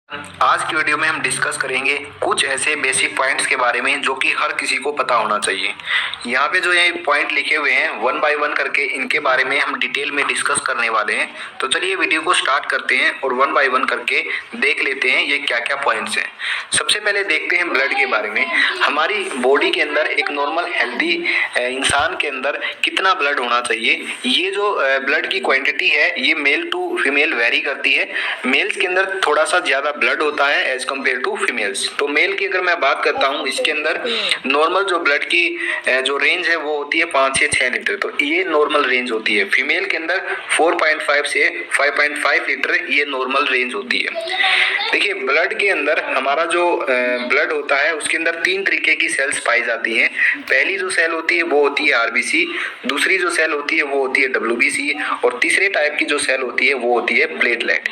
आज की वीडियो में हम डिस्कस करेंगे कुछ ऐसे बेसिक पॉइंट्स के बारे में जो कि हर किसी को पता होना चाहिए। यहाँ पे जो ये पॉइंट लिखे हुए हैं वन बाय वन करके, इनके बारे में हम डिटेल में डिस्कस करने वाले हैं। तो चलिए वीडियो को स्टार्ट करते हैं और वन बाय वन करके देख लेते हैं ये क्या क्या पॉइंट्स हैं। सबसे पहले देखते हैं ब्लड के बारे में। हमारी बॉडी के अंदर एक नॉर्मल हेल्दी इंसान के अंदर कितना ब्लड होना चाहिए, ये जो ब्लड की क्वांटिटी है ये मेल टू फीमेल वेरी करती है। मेल्स के अंदर थोड़ा सा ज्यादा ब्लड होता है एज कम्पेयर टू फीमेल्स। तो मेल की अगर मैं बात करता हूँ, इसके अंदर नॉर्मल जो ब्लड की जो रेंज है वो होती है 5 से 6 लीटर। तो ये नॉर्मल रेंज होती है। फीमेल के अंदर 4.5 से 5.5 लीटर ये नॉर्मल रेंज होती है। देखिए ब्लड के अंदर हमारा जो ब्लड होता है उसके अंदर 3 तरीके की सेल्स पाई जाती हैं। पहली जो सेल होती है वो होती है आरबीसी, दूसरी जो सेल होती है वो होती है डब्ल्यूबीसी, और तीसरे टाइप की जो सेल होती है वो होती है प्लेटलेट।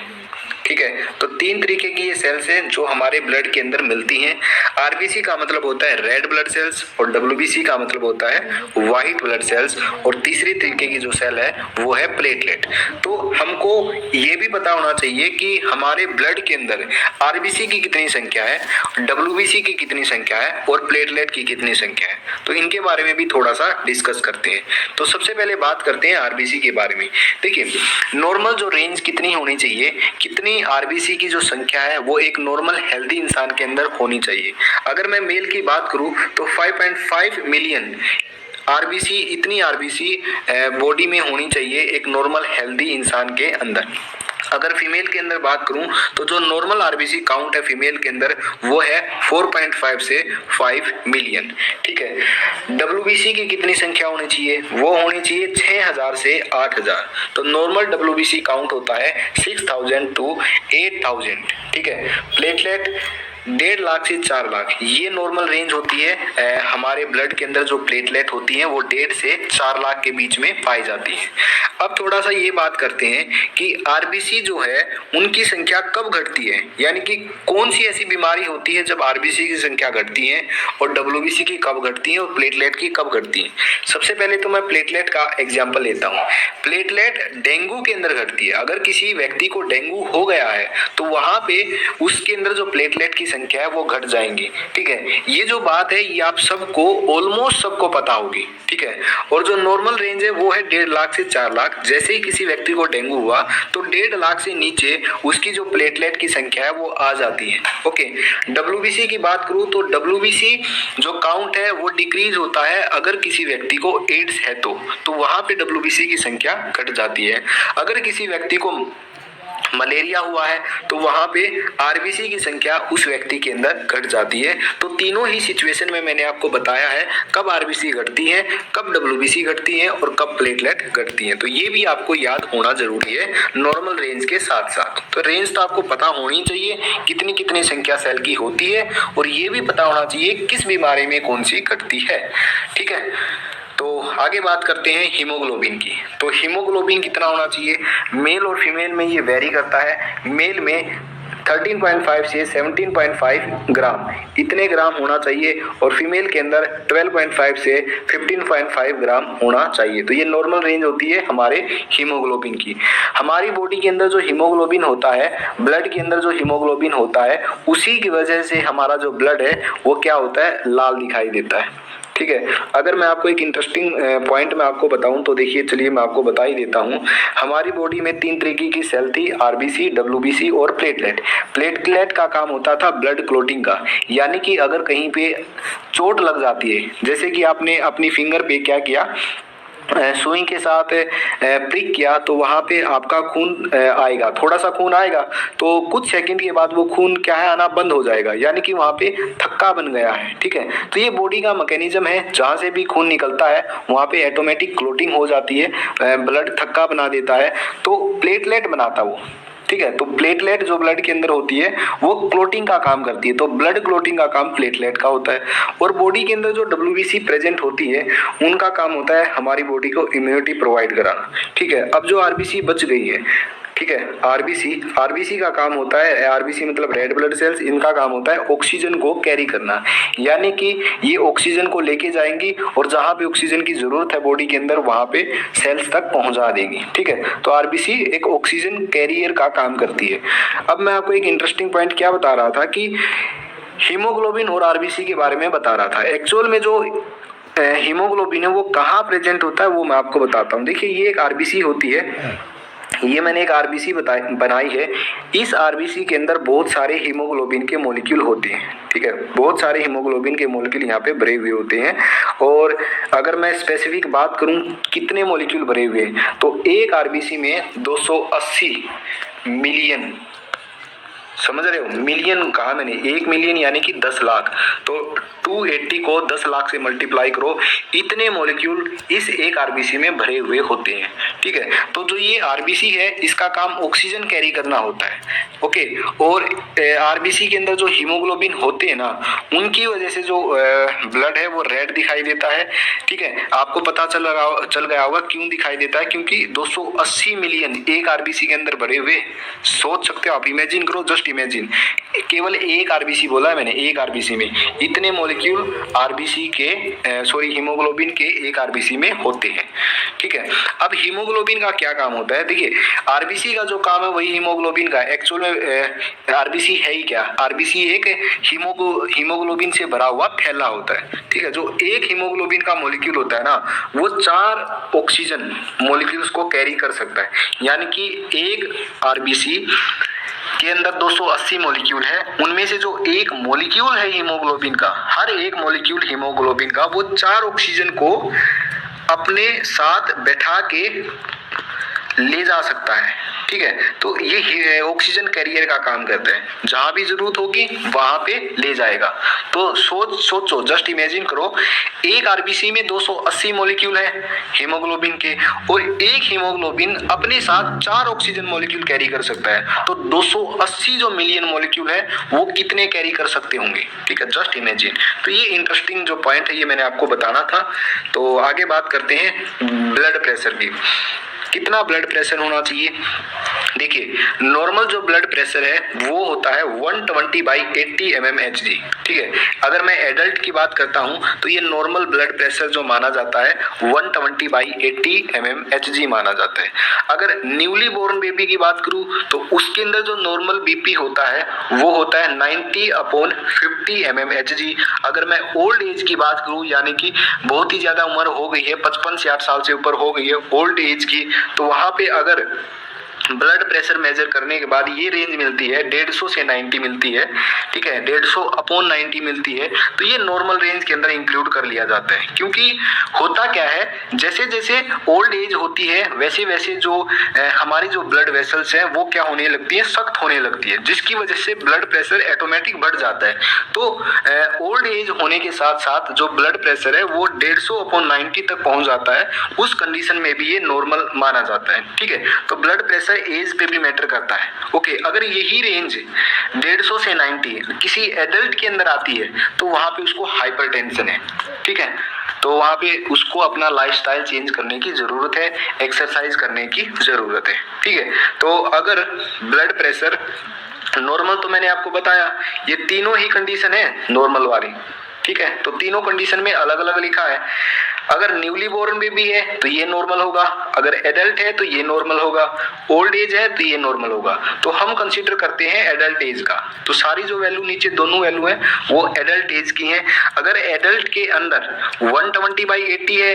ठीक है, तो 3 तरीके की ये सेल्स हैं जो हमारे ब्लड के अंदर मिलती हैं। आरबीसी का मतलब होता है रेड ब्लड सेल्स, और डब्ल्यूबीसी का मतलब होता है व्हाइट ब्लड सेल्स, और तीसरी तरीके की जो सेल है वो है प्लेटलेट। तो हमको ये भी पता होना चाहिए कि हमारे ब्लड के अंदर आरबीसी की कितनी संख्या है, डब्ल्यूबीसी की कितनी संख्या है, और प्लेटलेट की कितनी संख्या है। तो इनके बारे में भी थोड़ा सा डिस्कस करते हैं। तो सबसे पहले बात करते हैं आरबीसी के बारे में। देखिए नॉर्मल जो रेंज कितनी होनी चाहिए, कितनी आरबीसी की जो संख्या है वो एक नॉर्मल हेल्दी इंसान के अंदर होनी चाहिए। अगर मैं मेल की बात करूं तो 5.5 मिलियन आरबीसी, इतनी आरबीसी बॉडी में होनी चाहिए एक नॉर्मल हेल्दी इंसान के अंदर। अगर फीमेल के अंदर बात करूं तो जो नॉर्मल आरबीसी काउंट है फीमेल के अंदर वो है 4.5 से 5 मिलियन। ठीक है, डब्ल्यूबीसी की कितनी संख्या होनी चाहिए, वो होनी चाहिए 6000 से 8000। तो नॉर्मल डब्ल्यूबीसी काउंट होता है 6000 टू 8000। ठीक है, प्लेटलेट 1.5 लाख से 4 लाख ये नॉर्मल रेंज होती है। हमारे ब्लड के अंदर जो प्लेटलेट होती हैं वो 1.5 से 4 लाख के बीच में पाई जाती है। अब थोड़ा सा ये बात करते हैं कि आरबीसी जो है उनकी संख्या कब घटती है, यानी कि कौन सी ऐसी बीमारी होती है जब आरबीसी की संख्या घटती है, और डब्ल्यूबीसी की कब घटती है, और प्लेटलेट की कब घटती है। सबसे पहले तो मैं प्लेटलेट का एग्जाम्पल लेता हूँ। प्लेटलेट डेंगू के अंदर घटती है। अगर किसी व्यक्ति को डेंगू हो गया है तो वहां पे उसके अंदर जो प्लेटलेट की संख्या है वो घट जाएंगी। ठीक है, ये जो बात है ये आप सबको ऑलमोस्ट सबको पता होगी। ठीक है, और जो नॉर्मल रेंज है वो है 1.5 लाख से 4 लाख। जैसे ही किसी व्यक्ति को डेंगू हुआ तो 1.5 लाख से नीचे उसकी जो प्लेटलेट की संख्या है वो आ जाती है। ओके, डब्ल्यूबीसी की बात करूं तो डब्ल्यूबीसी जो काउंट है वो डिक्रीज होता है अगर किसी व्यक्ति को एड्स है तो वहां पे डब्ल्यूबीसी की संख्या घट जाती है। अगर किसी व्यक्ति को मलेरिया हुआ है तो वहां पे आरबीसी की संख्या उस व्यक्ति के अंदर घट जाती है। तो तीनों ही सिचुएशन में मैंने आपको बताया है कब आरबीसी घटती है, कब डब्ल्यूबीसी घटती है, और कब प्लेटलेट घटती है। तो ये भी आपको याद होना जरूरी है नॉर्मल रेंज के साथ साथ। तो रेंज तो आपको पता होनी चाहिए कितनी कितनी संख्या सेल की होती है, और ये भी पता होना चाहिए किस बीमारी में कौन सी घटती है। ठीक है, तो आगे बात करते हैं हीमोग्लोबिन की। तो हीमोग्लोबिन कितना होना चाहिए, मेल और फीमेल में ये वेरी करता है। मेल में 13.5 से 17.5 ग्राम इतने ग्राम होना चाहिए, और फीमेल के अंदर 12.5 से 15.5 ग्राम होना चाहिए। तो ये नॉर्मल रेंज होती है हमारे हीमोग्लोबिन की। हमारी बॉडी के अंदर जो हीमोग्लोबिन होता है, ब्लड के अंदर जो हीमोग्लोबिन होता है, उसी की वजह से हमारा जो ब्लड है वो क्या होता है, लाल दिखाई देता है। ठीक है, अगर मैं आपको एक इंटरेस्टिंग पॉइंट मैं आपको बताऊं तो देखिए, चलिए मैं आपको बता ही देता हूं। हमारी बॉडी में 3 तरीके की सेल थी, आरबीसी, डब्ल्यूबीसी और प्लेटलेट। प्लेटलेट का काम होता था ब्लड क्लोटिंग का, यानी कि अगर कहीं पे चोट लग जाती है, जैसे कि आपने अपनी फिंगर पे क्या किया, सुई के साथ प्रिक किया, तो वहां पे आपका खून आएगा, थोड़ा सा खून आएगा, तो कुछ सेकंड के बाद वो खून क्या है, आना बंद हो जाएगा, यानी कि वहां पे थक्का बन गया है। ठीक है, तो ये बॉडी का मैकेनिज्म है, जहां से भी खून निकलता है वहां पे ऑटोमेटिक क्लोटिंग हो जाती है, ब्लड थक्का बना देता है, तो प्लेटलेट बनाता वो। ठीक है, तो प्लेटलेट जो ब्लड के अंदर होती है वो क्लोटिंग का काम करती है, तो ब्लड क्लोटिंग का काम प्लेटलेट का होता है। और बॉडी के अंदर जो डब्ल्यूबीसी प्रेजेंट होती है उनका काम होता है हमारी बॉडी को इम्यूनिटी प्रोवाइड कराना। ठीक है, अब जो आरबीसी बच गई है ठीक है। आरबीसी का काम होता है, आरबीसी मतलब रेड ब्लड सेल्स, इनका काम होता है ऑक्सीजन को कैरी करना, यानी कि ये ऑक्सीजन को लेके जाएंगी और जहां पे ऑक्सीजन की जरूरत है बॉडी के अंदर वहां पे सेल्स तक पहुंचा देगी। ठीक है, तो आरबीसी एक ऑक्सीजन कैरियर का काम करती है। अब मैं आपको एक इंटरेस्टिंग पॉइंट क्या बता रहा था कि हीमोग्लोबिन और आरबीसी के बारे में बता रहा था। एक्चुअल में जो हीमोग्लोबिन है वो कहाँ प्रेजेंट होता है वो मैं आपको बताता हूँ। देखिए ये एक आरबीसी होती है, ये मैंने एक आरबीसी बनाई है। इस आरबीसी के अंदर बहुत सारे हीमोग्लोबिन के मॉलिक्यूल होते हैं। ठीक है, बहुत सारे हीमोग्लोबिन के मॉलिक्यूल यहाँ पे भरे हुए होते हैं। और अगर मैं स्पेसिफिक बात करूँ कितने मॉलिक्यूल भरे हुए हैं, तो एक आरबीसी में 280 मिलियन, समझ रहे हो, मिलियन कहा मैंने, 1 मिलियन यानी कि 10 लाख, तो 280 को 10 लाख से मल्टीप्लाई करो, इतने मॉलिक्यूल इस एक आरबीसी में भरे हुए होते हैं। ठीक है, तो जो ये आरबीसी है इसका काम ऑक्सीजन कैरी करना होता है। ओके, और आरबीसी के अंदर जो हीमोग्लोबिन होते हैं ना, उनकी वजह से जो ब्लड है वो रेड दिखाई देता है। ठीक है, आपको पता चल गया होगा क्यों दिखाई देता है, क्योंकि 280 मिलियन एक आरबीसी के अंदर भरे हुए, सोच सकते हो आप, इमेजिन करो, जस्ट इमेजिन, केवल एक आरबीसी बोला है मैंने, एक आरबीसी में इतने मॉलिक्यूल आरबीसी के हीमोग्लोबिन के एक आरबीसी में होते हैं। ठीक है, अब हीमोग्लोबिन का क्या काम होता है, देखिए आरबीसी का जो काम है वही हीमोग्लोबिन का। एक्चुअल में आरबीसी है ही क्या, आरबीसी एक हीमोग्लोबिन से भरा हुआ थैला होता है। ठीक है, जो एक हीमोग्लोबिन का मॉलिक्यूल होता है ना, वो 4 ऑक्सीजन मॉलिक्यूल्स को कैरी कर सकता है, यानी कि एक आरबीसी के अंदर 280 मॉलिक्यूल है, उनमें से जो एक मॉलिक्यूल है हीमोग्लोबिन का, हर एक मॉलिक्यूल हीमोग्लोबिन का वो 4 ऑक्सीजन को अपने साथ बैठा के ले जा सकता है। ठीक है, तो ये ऑक्सीजन कैरियर का काम करता है, जहां भी जरूरत होगी वहां पे ले जाएगा। तो सोचो, जस्ट इमेजिन करो, एक आरबीसी में 280 मॉलिक्यूल है हीमोग्लोबिन के, और एक हीमोग्लोबिन अपने साथ 4 ऑक्सीजन मॉलिक्यूल कैरी कर सकता है, तो 280 जो मिलियन मॉलिक्यूल है वो कितने कैरी कर सकते होंगे। ठीक है, जस्ट इमेजिन। तो ये इंटरेस्टिंग जो पॉइंट है ये मैंने आपको बताना था। तो आगे बात करते हैं ब्लड प्रेशर की। कितना ब्लड प्रेशर होना चाहिए, देखिए नॉर्मल जो ब्लड प्रेशर है वो होता है 120/80 mmHg। ठीक है, अगर मैं एडल्ट की बात करता हूं तो ये नॉर्मल ब्लड प्रेशर जो माना जाता है 120/80 mmHg माना जाता है। अगर न्यूली बोर्न बेबी की बात करूं तो उसके अंदर जो नॉर्मल बीपी होता है वो होता है 90/50 mmHg। अगर मैं ओल्ड एज की बात करूं, यानी कि बहुत ही ज्यादा उम्र हो गई है, 55 से 60 साल से ऊपर हो गई है ओल्ड एज की, तो वहां पे अगर ब्लड प्रेशर मेजर करने के बाद ये रेंज मिलती है 150 से 90 मिलती है। ठीक है, 150/90 मिलती है, तो ये नॉर्मल रेंज के अंदर इंक्लूड कर लिया जाता है। क्योंकि होता क्या है, जैसे जैसे ओल्ड एज होती है वैसे वैसे जो हमारी जो ब्लड वेसल्स हैं वो क्या होने लगती है, सख्त होने लगती है, जिसकी वजह से ब्लड प्रेशर ऑटोमेटिक बढ़ जाता है। तो ओल्ड एज होने के साथ साथ जो ब्लड प्रेशर है वो 150/90 तक पहुंच जाता है, उस कंडीशन में भी ये नॉर्मल माना जाता है। ठीक है, तो ब्लड प्रेशर एज पे भी मैटर करता है। ओके, अगर यही रेंज 150 से 90 किसी एडल्ट के अंदर आती है तो वहां पे उसको हाइपरटेंशन है। ठीक है, तो वहां पे उसको अपना लाइफस्टाइल चेंज करने की जरूरत है, एक्सरसाइज करने की जरूरत है। ठीक है, तो अगर ब्लड प्रेशर नॉर्मल, तो मैंने आपको बताया ये तीनों ही कंडीशन है नॉर्मल वाली। ठीक है, तो तीनों कंडीशन में अलग अलग लिखा है। अगर न्यूली बोर्न बेबी है तो ये नॉर्मल होगा, अगर एडल्ट है तो ये नॉर्मल होगा, ओल्ड एज है तो ये नॉर्मल होगा। तो हम कंसीडर करते हैं एडल्ट एज का, तो सारी जो वैल्यू नीचे दोनों वैल्यू है वो एडल्ट एज की हैं। अगर एडल्ट के अंदर 120/80 है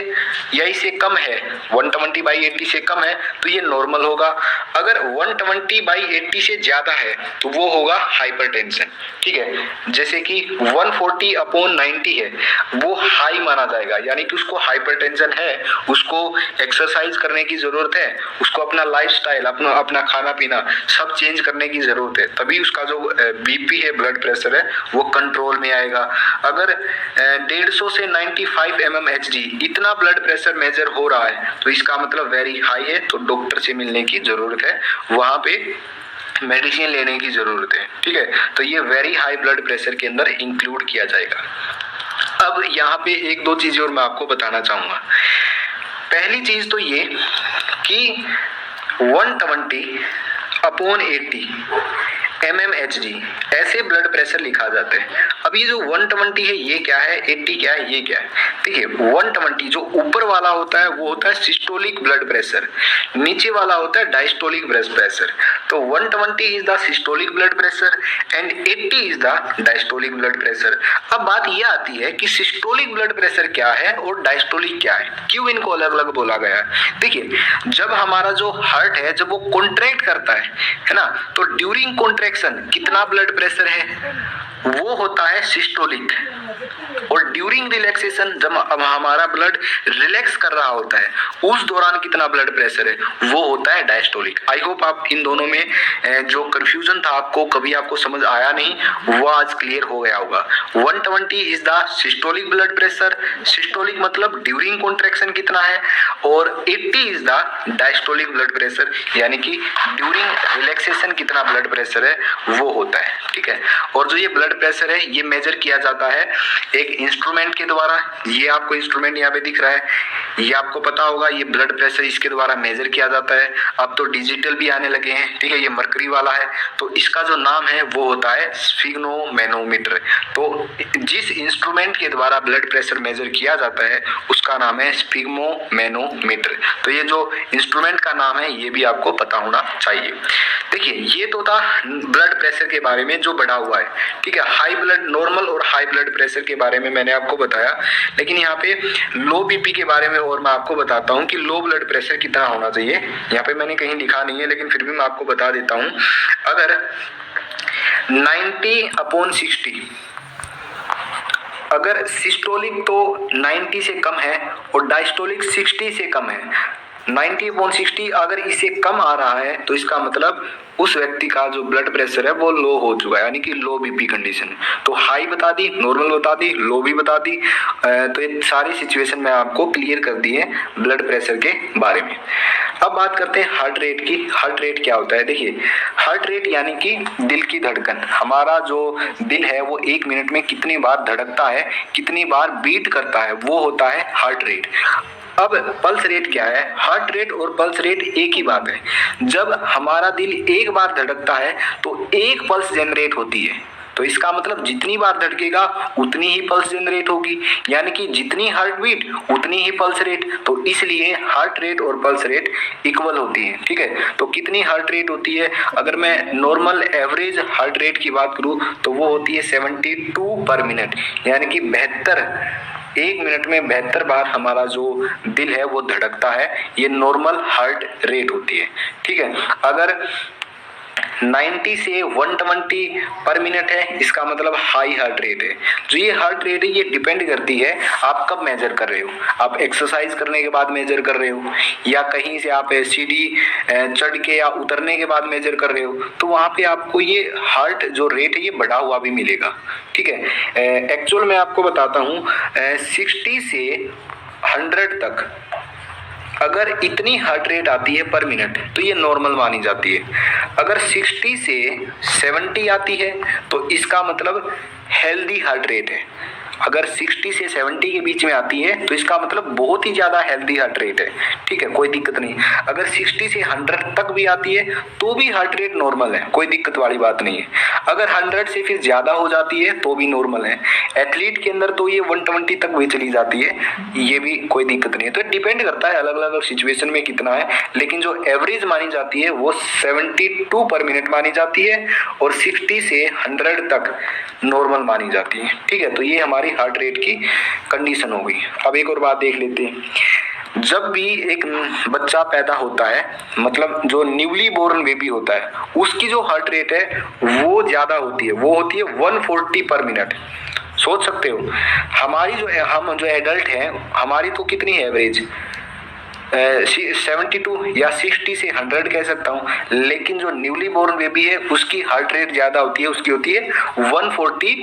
या इससे कम है, 120/80 से कम है तो ये नॉर्मल होगा। अगर 120/80 से ज्यादा है तो वो होगा हाइपरटेंशन। ठीक है, जैसे कि 140/90 है वो हाई माना जाएगा, यानी कि उसको हाइपरटेंशन है, उसको एक्सरसाइज करने की जरूरत है, उसको अपना लाइफस्टाइल, अपना खाना पीना सब चेंज करने की जरूरत है, तभी उसका जो बीपी है, ब्लड प्रेशर है, वो कंट्रोल में आएगा। अगर 150 से 95 mmHg इतना ब्लड प्रेशर मेजर हो रहा है तो इसका मतलब वेरी हाई है, तो डॉक्टर से मिलने की जरूरत है, वहां पे मेडिसिन लेने की जरूरत है। ठीक है, तो ये वेरी हाई ब्लड प्रेशर के अंदर इंक्लूड किया जाएगा। अब यहाँ पे एक दो चीजें और मैं आपको बताना चाहूंगा। पहली चीज तो ये कि 120 अपॉन 80 mmHg ऐसे ब्लड प्रेशर लिखा जाता है। अब ये जो 120 है ये क्या है, 80 क्या है, ये क्या है। देखिए 120 जो ऊपर वाला होता है वो होता है सिस्टोलिक ब्लड प्रेशर, नीचे वाला होता है डायस्टोलिक ब्लड प्रेशर। तो 120 is the systolic blood pressure and 80 is the diastolic blood pressure. अब बात ये आती है कि सिस्टोलिक ब्लड प्रेशर क्या है और डायस्टोलिक क्या है, क्यों इनको अलग अलग बोला गया है। देखिए जब हमारा जो हार्ट है जब वो कॉन्ट्रैक्ट करता है ना, तो ड्यूरिंग कॉन्ट्रैक्शन कितना ब्लड प्रेशर है वो होता है सिस्टोलिक, और ड्यूरिंग रिलैक्सेशन जब हमारा ब्लड रिलैक्स कर रहा होता है उस दौरान कितना ब्लड प्रेशर है वो होता है डायस्टोलिक। आई होप आप इन दोनों में जो कंफ्यूजन था आपको कभी आपको समझ आया नहीं वो आज क्लियर हो गया होगा। 120 is the systolic blood pressure, systolic मतलब ड्यूरिंग कॉन्ट्रैक्शन कितना है, और 80 is the diastolic blood pressure यानी कि ड्यूरिंग रिलैक्सेशन कितना ब्लड प्रेशर है वो होता है। ठीक है, और जो ये ब्लड प्रेशर है ये मेजर किया जाता है एक इंस्ट्रूमेंट के द्वारा। ये आपको इंस्ट्रूमेंट यहाँ पे दिख रहा है, ये आपको पता होगा, ये ब्लड प्रेशर इसके द्वारा मेजर किया जाता है। अब तो डिजिटल भी आने लगे हैं, ठीक है, ये मरकरी वाला है, तो इसका जो नाम है वो होता है स्फिग्नोमेनोमीटर। तो जिस इंस्ट्रूमेंट के द्वारा ब्लड प्रेशर मेजर किया जाता है उसका नाम है स्फिग्नोमेनोमीटर। तो ये जो इंस्ट्रूमेंट का नाम है ये भी आपको पता होना चाहिए। देखिए ये तो था ब्लड प्रेशर के बारे में जो बढ़ा हुआ है, ठीक है। हाई ब्लड नॉर्मल और हाई ब्लड प्रेशर के बारे में मैंने आपको बताया, लेकिन यहाँ पे लो बीपी के बारे में और मैं आपको बताता हूँ कि लो ब्लड प्रेशर कितना होना चाहिए। यहाँ पे मैंने कहीं लिखा नहीं है लेकिन फिर भी मैं आपको बता देता हूँ। अगर 90/60 अगर सिस्टोलिक तो 90 से कम है और डायस्टोलिक 60 से कम है, 90/60 अगर इससे कम आ रहा है तो इसका मतलब उस व्यक्ति का जो ब्लड प्रेशर है वो लो हो चुका है, यानी कि लो बीपी कंडीशन। तो हाई बता दी, नॉर्मल बता दी, लो भी बता दी। तो ये सारी सिचुएशन मैं आपको क्लियर कर दी है ब्लड प्रेशर के बारे में। अब बात करते हैं हार्ट रेट की। हार्ट रेट क्या होता है? देखिए हार्ट रेट यानी कि दिल की धड़कन। हमारा जो दिल है वो 1 मिनट में कितनी बार धड़कता है, कितनी बार बीट करता है, वो होता है हार्ट रेट। अब पल्स रेट क्या है? हार्ट रेट और पल्स रेट एक ही बात है। जब हमारा दिल एक बार धड़कता है तो एक पल्स जनरेट होती है, तो इसका मतलब जितनी बार धड़केगा उतनी ही पल्स जनरेट होगी, यानी कि जितनी हार्ट बीट उतनी ही पल्स रेट। तो इसलिए हार्ट रेट और पल्स रेट इक्वल होती है, ठीक है। तो कितनी हार्ट रेट होती है? अगर मैं नॉर्मल एवरेज हार्ट रेट की बात करूं तो वो होती है 72 पर मिनट, यानी कि 72 1 मिनट में 72 बार हमारा जो दिल है वो धड़कता है। ये नॉर्मल हार्ट रेट होती है, ठीक है। अगर 90 से 120 पर मिनट है इसका मतलब हाई हार्ट रेट है। जो ये हार्ट रेट है ये डिपेंड करती है आप कब मेजर कर रहे हो। आप एक्सरसाइज करने के बाद मेजर कर रहे हो या कहीं से आप सीढ़ी चढ़ के या उतरने के बाद मेजर कर रहे हो, तो वहाँ पे आपको ये हार्ट जो रेट है ये बढ़ा हुआ भी मिलेगा, ठीक है। एक्चुअल मैं आपको बताता हूँ 60 से 100 तक अगर इतनी हार्ट रेट आती है पर मिनट तो ये नॉर्मल मानी जाती है। अगर 60 से 70 आती है तो इसका मतलब हेल्दी हार्ट रेट है। अगर 60 से 70 के बीच में आती है तो इसका मतलब बहुत ही ज़्यादा हेल्दी हार्ट रेट है, ठीक है, कोई दिक्कत नहीं। अगर 60 से 100 तक भी आती है तो भी हार्ट रेट नॉर्मल है, कोई दिक्कत वाली बात नहीं है। अगर 100 से फिर ज़्यादा हो जाती है तो भी नॉर्मल है। एथलीट के अंदर तो ये 120 तक भी चली जाती है, ये भी कोई दिक्कत नहीं है। तो डिपेंड करता है अलग अलग सिचुएशन में कितना है, लेकिन जो एवरेज मानी जाती है वो 72 पर मिनट मानी जाती है और 60 से 100 तक नॉर्मल मानी जाती है, ठीक है। तो ये हमारी हार्ट रेट की कंडीशन हो गई। अब एक और बात देख लेते हैं। जब भी एक बच्चा पैदा होता है, मतलब जो न्यूली बोर्न बेबी होता है, उसकी जो हार्ट रेट है वो ज्यादा होती है, वो होती है 140 पर मिनट। सोच सकते हो हमारी जो है, हम जो एडल्ट हैं हमारी तो कितनी है एवरेज 72 या 60 से 100 कह सकता हूँ, लेकिन जो न्यूली बोर्न बेबी है उसकी हार्ट रेट ज्यादा होती है, उसकी होती है 140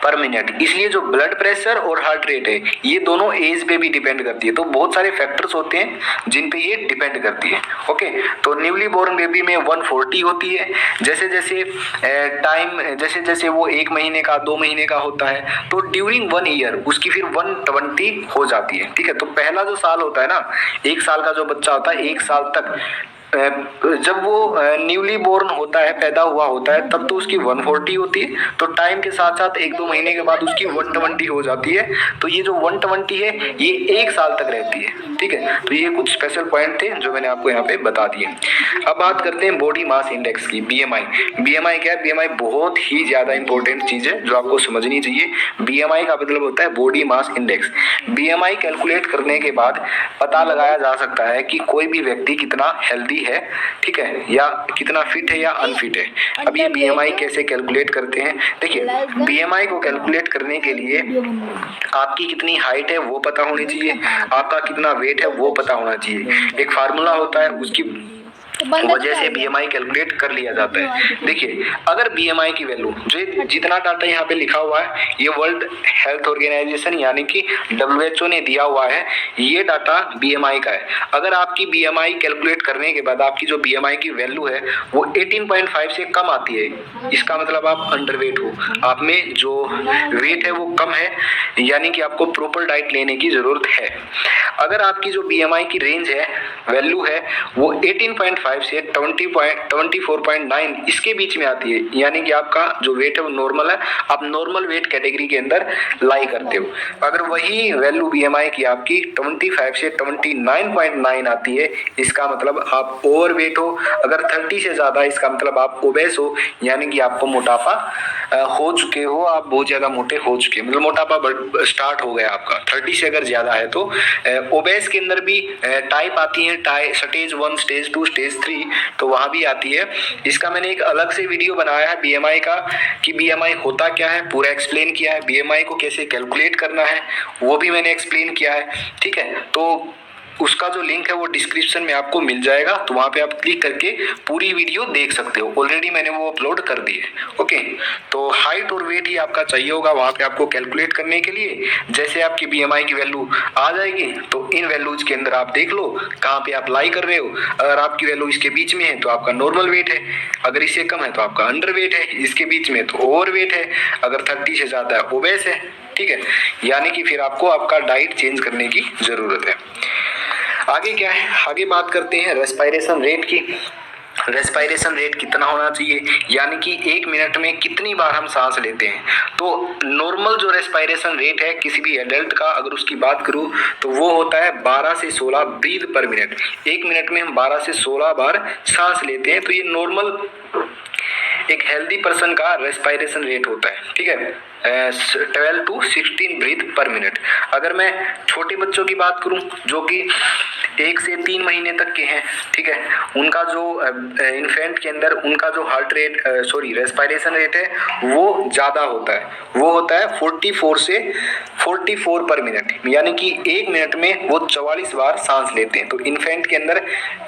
पर मिनट। इसलिए जो ब्लड प्रेशर और हार्ट रेट है ये दोनों एज पे भी डिपेंड करती है। तो बहुत सारे फैक्टर्स होते हैं जिन पे ये डिपेंड करती है, ओके। तो न्यूली बोर्न बेबी में 140 होती है। जैसे जैसे टाइम जैसे जैसे वो 1 महीने का 2 महीने का होता है तो ड्यूरिंग 1 ईयर उसकी फिर 120 हो जाती है, ठीक है। तो पहला जो साल होता है ना, 1 साल का जो बच्चा होता है 1 साल तक जब वो न्यूली बोर्न होता है, पैदा हुआ होता है, तब तो उसकी 140 होती है। तो टाइम के साथ साथ 1-2 महीने के बाद उसकी 120 हो जाती है। तो ये जो 120 है ये 1 साल तक रहती है। ठीक है, तो ये कुछ स्पेशल पॉइंट थे जो मैंने आपको यहाँ पे बता दिए। अब बात करते हैं बॉडी मास इंडेक्स की, बीएमआई। बीएमआई क्या है? बीएमआई बहुत ही ज्यादा इंपॉर्टेंट चीज है जो आपको समझनी चाहिए। बीएमआई का मतलब होता है body mass index. BMI calculate करने के बाद पता लगाया जा सकता है कि कोई भी व्यक्ति कितना हेल्दी है, ठीक है, या कितना फिट है या अनफिट है। अब ये बीएमआई कैसे कैलकुलेट करते हैं? देखिए, बीएमआई को कैलकुलेट करने के लिए आपकी कितनी हाइट है वो पता होनी चाहिए, आपका कितना वेट है वो पता होना चाहिए। एक फार्मूला होता है, उसकी वजह से बीएमआई कैलकुलेट कर लिया जाता है। देखिए, अगर बीएमआई की वैल्यू, जो जितना डाटा यहाँ पे लिखा हुआ है ये वर्ल्ड हेल्थ ऑर्गेनाइजेशन यानी कि डब्ल्यूएचओ ने दिया हुआ है, ये डाटा बीएमआई का है। अगर आपकी बीएमआई कैलकुलेट करने के बाद आपकी जो बीएमआई की वैल्यू है वो 18.5 से कम आती है, इसका मतलब आप अंडरवेट हो, आप में जो वेट है वो कम है, यानी कि आपको प्रॉपर डाइट लेने की जरूरत है। अगर आपकी जो बीएमआई की रेंज है, वैल्यू है, वो 18.5 से 24.9 इसके बीच में आती है, यानी कि आपका जो वेट है वो नॉर्मल है, आप नॉर्मल वेट कैटेगरी के अंदर लाई करते हो। अगर वही वैल्यू बीएमआई की आपकी 25 से 29.9 आती है, इसका मतलब आप ओवरवेट हो। अगर 30 से ज्यादा, इसका मतलब आप ओबेस हो, यानी कि आपको मोटापा हो चुके हो, आप बहुत ज्यादा मोटे हो चुके, मतलब मोटापा स्टार्ट हो गया आपका। 30 से अगर ज्यादा है तो ओबेस के अंदर भी टाइप आती है, स्टेज 1, स्टेज 2, स्टेज 3, तो वहां भी आती है। इसका मैंने एक अलग से वीडियो बनाया है बीएमआई का, कि बीएमआई होता क्या है, पूरा एक्सप्लेन किया है। बीएमआई को कैसे कैलकुलेट करना है वो भी मैंने एक्सप्लेन किया है। ठीक है, तो उसका जो लिंक है वो डिस्क्रिप्शन में आपको मिल जाएगा, तो वहां पे आप क्लिक करके पूरी वीडियो देख सकते हो। ऑलरेडी मैंने वो अपलोड कर दी है। ओके, तो हाइट और वेट ही आपका चाहिए होगा वहां पे आपको कैलकुलेट करने के लिए। जैसे आपकी बीएमआई की वैल्यू आ जाएगी तो इन वैल्यूज के अंदर आप देख लो कहाँ पे आप लाई कर रहे हो। अगर आपकी वैल्यू इसके बीच में है तो आपका नॉर्मल वेट है, अगर इससे कम है तो आपका अंडर वेट है, इसके बीच में तो ओवर वेट है, अगर 30 से ज्यादा है ओबेस है। ठीक है, यानी कि फिर आपको आपका डाइट चेंज करने की जरूरत है। आगे क्या है? आगे बात करते हैं रेस्पिरेशन रेट की। रेस्पिरेशन रेट कितना होना चाहिए, यानी कि 1 मिनट में कितनी बार हम सांस लेते हैं। तो नॉर्मल जो रेस्पिरेशन रेट है किसी भी एडल्ट का, अगर उसकी बात करूं तो वो होता है 12 से 16 ब्रीथ पर मिनट। 1 मिनट में हम 12 से 16 बार सांस लेते हैं, तो ये नॉर्मल एक हेल्दी पर्सन का रेस्पिरेशन रेट होता है। ठीक है, 12 to 16 ब्रीथ पर मिनट। अगर मैं छोटे बच्चों की बात करूं जो कि 1 से 3 महीने तक के हैं, ठीक है, उनका जो इन्फेंट के अंदर उनका जो हार्ट रेट रेस्पिरेशन रेट है वो ज़्यादा होता है, वो होता है 44 से 44 पर मिनट, यानी कि 1 मिनट में वो 44 बार सांस लेते हैं। तो इन्फेंट के अंदर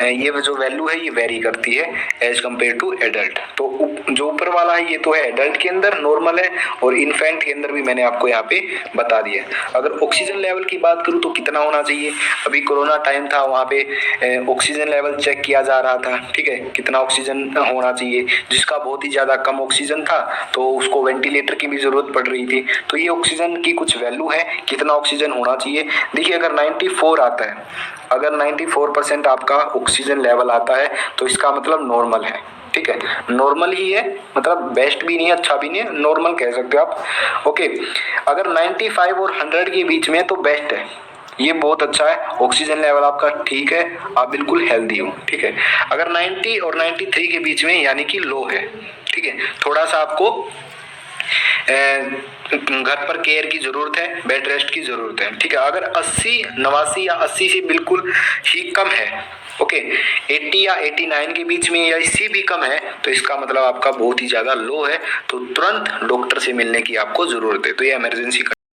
ये जो वैल्यू है ये वेरी करती है एज कम्पेयर टू एडल्ट। तो जो ऊपर वाला है ये तो है एडल्ट के अंदर नॉर्मल है, और इन्फेंट के अंदर भी मैंने आपको यहाँ पे बता दिया। अगर ऑक्सीजन लेवल की बात करूँ तो कितना होना चाहिए, अभी कोरोना टाइम था, वहाँ पे ऑक्सीजन लेवल चेक किया जा रहा था। ठीक है, कितना ऑक्सीजन होना चाहिए, जिसका बहुत ही ज़्यादा कम ऑक्सीजन था तो उसको वेंटिलेटर की भी ज़रूरत पड़ रही थी। तो ये ऑक्सीजन की कुछ वैल्यू है, कितना ऑक्सीजन होना चाहिए। देखिए, अगर 94 आता है, अगर 94% आपका ऑक्सीजन लेवल आता है तो इसका मतलब नॉर्मल है। ठीक है, नॉर्मल ही है, मतलब बेस्ट भी नहीं है, अच्छा भी नहीं है, नॉर्मल कह सकते हो आप। ओके, अगर 95 और 100 के बीच में तो बेस्ट है, ये बहुत अच्छा है, ऑक्सीजन लेवल आपका ठीक है, आप बिल्कुल हेल्दी हो। ठीक है, अगर 90 और 93 के बीच में यानी कि लो है। ठीक है, थोड़ा सा आपको घर पर केयर की जरूरत है, बेड रेस्ट की जरूरत है। ठीक है, अगर 80, 89 या 80 से बिल्कुल ही कम है, ओके, 80 या 89 के बीच में या इससे भी कम है, तो इसका मतलब आपका बहुत ही ज्यादा लो है, तो तुरंत डॉक्टर से मिलने की आपको जरूरत है। तो ये इमरजेंसी